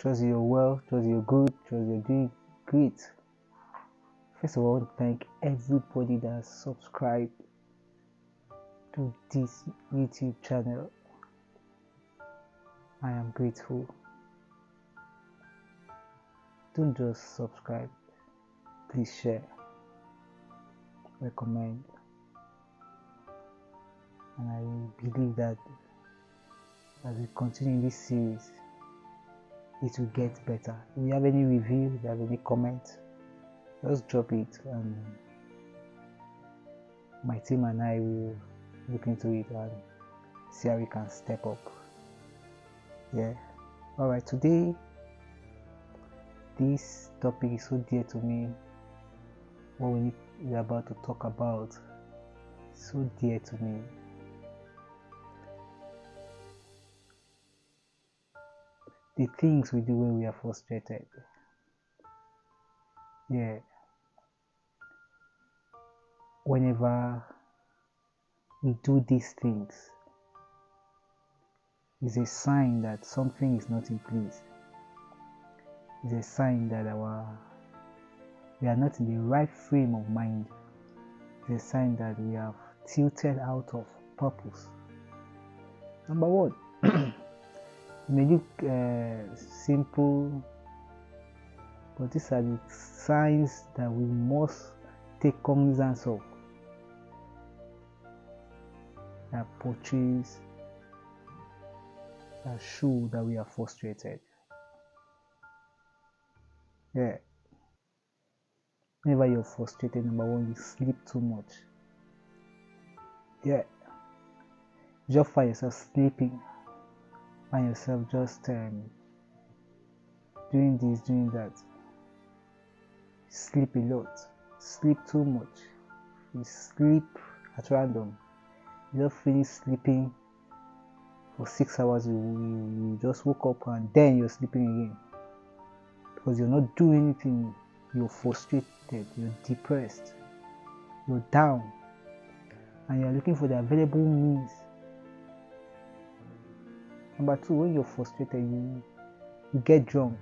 Trust you're well, trust you're good, trust you're doing great. First of all, I want to thank everybody that has subscribed to this YouTube channel. I am grateful. Don't just subscribe, please share, recommend, and I believe that as we continue this series, it will get better. If you have any review, if you have any comment, just drop it and my team and I will look into it and see how we can step up. Alright, today this topic is so dear to me. What we're about to talk about is so dear to me. The things we do when we are frustrated. Whenever we do these things, it's a sign that something is not in place. It's a sign that we are not in the right frame of mind. It's a sign that we have tilted out of purpose. Number one, it may look simple, but these are the signs that we must take cognizance of, that portrays, that show that we are frustrated. Whenever you're frustrated, number one, you sleep too much. You just find yourself sleeping, find yourself just doing this, doing that. Sleep a lot, sleep too much, you sleep at random. You just finish sleeping for 6 hours, you just woke up and then you're sleeping again because you're not doing anything. You're frustrated, you're depressed, you're down, and you're looking for the available means. Number two, when you're frustrated, you get drunk.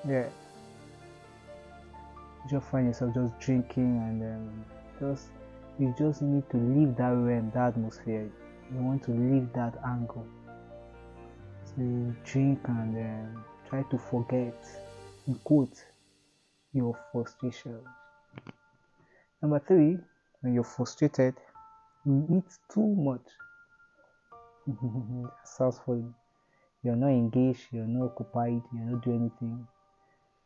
You just find yourself just drinking, and you just need to leave that realm, that atmosphere. You want to leave that angle. So you drink and try to forget, in quote, your frustration. Number three, when you're frustrated, you eat too much. Sounds funny. You're not engaged, you're not occupied, you're not doing anything.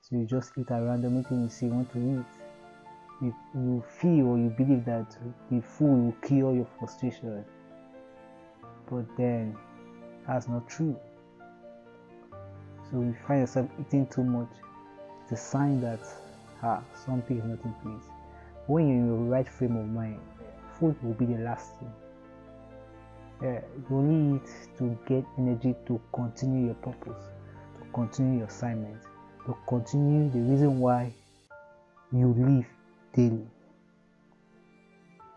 So you just eat at random, anything you see you want to eat. You feel or you believe that the food will cure your frustration. But then, that's not true. So you find yourself eating too much, it's a sign that something is not in place. When you're in your right frame of mind, food will be the last thing. You only eat to get energy to continue your purpose, to continue your assignment, to continue the reason why you live daily.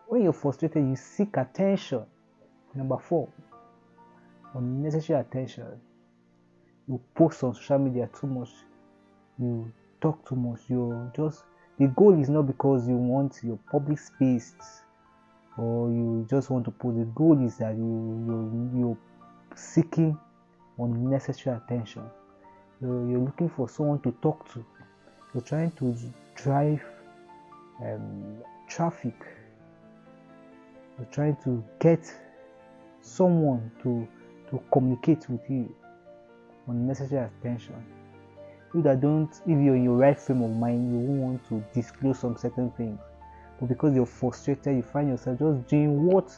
When you're frustrated, you seek attention. Number four, unnecessary attention. You post on social media too much, you talk too much, the goal is not because you want your public space or you just want to post. The goal is that you're seeking unnecessary attention. You're looking for someone to talk to. You're trying to drive traffic. You're trying to get someone to communicate with you. Unnecessary attention. If you're in your right frame of mind, you won't want to disclose some certain things. But because you're frustrated, you find yourself just doing what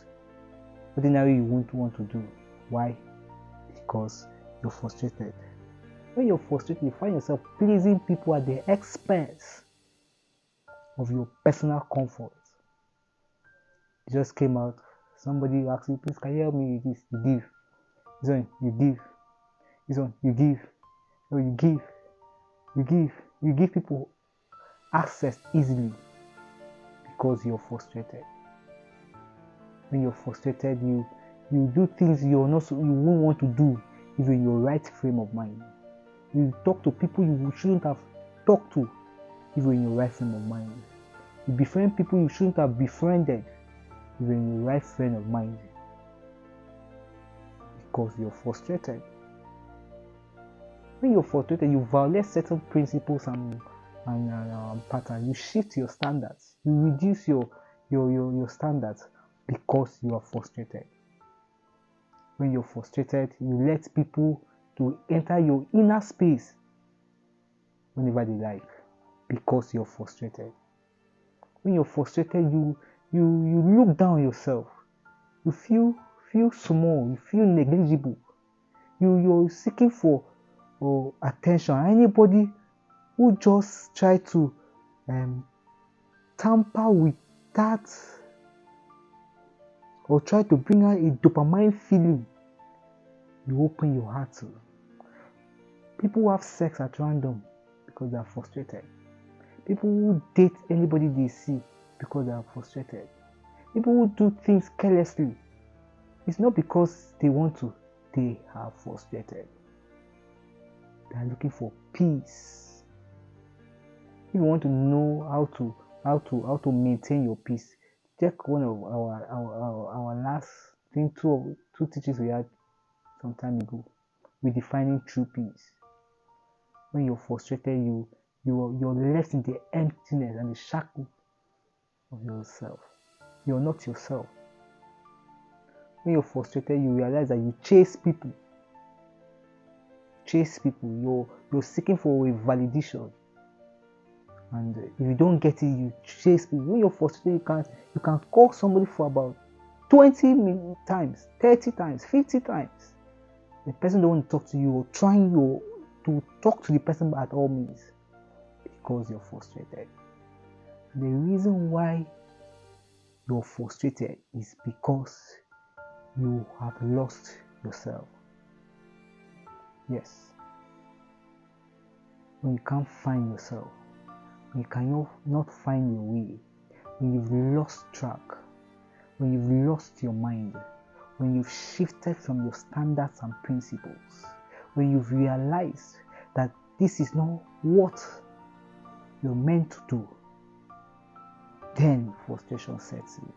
ordinarily you won't want to do. Why? Because you're frustrated. When you're frustrated, you find yourself pleasing people at the expense of your personal comfort. You just came out, somebody asked you, please, can you help me with this? You give. This one, you give. This one, you give. No, you give. You give. You give people access easily because you're frustrated. When you're frustrated, you do things you won't want to do if you're in your right frame of mind. You talk to people you shouldn't have talked to if you're in your right frame of mind. You befriend people you shouldn't have befriended if you're in your right frame of mind. Because you're frustrated. When you're frustrated, you violate certain principles and patterns. You shift your standards. You reduce your standards because you are frustrated. When you're frustrated, you let people to enter your inner space whenever they like because you're frustrated. When you're frustrated, you look down on yourself. You feel small. You feel negligible. You're seeking for attention. Anybody who just try to tamper with that or try to bring out a dopamine feeling, you open your heart to. People who have sex at random because they are frustrated. People who date anybody they see because they are frustrated. People who do things carelessly, it's not because they want to, they are frustrated. They are looking for peace. If you want to know how to maintain your peace, check one of our last two teachings we had some time ago. Redefining true peace. When you're frustrated, you're left in the emptiness and the shackle of yourself. You're not yourself. When you're frustrated, you realize that you chase people. You're seeking for a validation, and if you don't get it, you chase people. When you're frustrated, you can call somebody for about 20 times, 30 times, 50 times. The person don't want to talk to you, or trying to talk to the person at all means, because you're frustrated. And the reason why you're frustrated is because you have lost yourself. Yes. When you can't find yourself, when you cannot find your way, when you've lost track, when you've lost your mind, when you've shifted from your standards and principles, when you've realized that this is not what you're meant to do, then frustration sets in.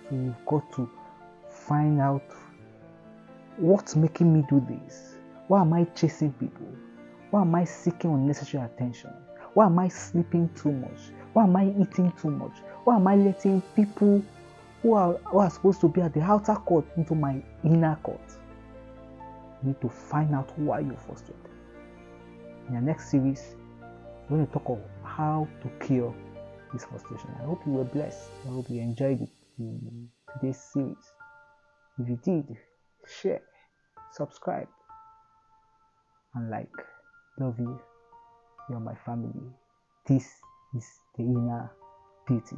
So you've got to find out what's making me do this. Why am I chasing people? Why am I seeking unnecessary attention? Why am I sleeping too much? Why am I eating too much? Why am I letting people who are supposed to be at the outer court into my inner court? You need to find out why you're frustrated. In the next series, we're going to talk about how to cure this frustration. I hope you were blessed. I hope you enjoyed today's series. If you did, share, subscribe, and like. Love you. You're my family. This is the inner beauty.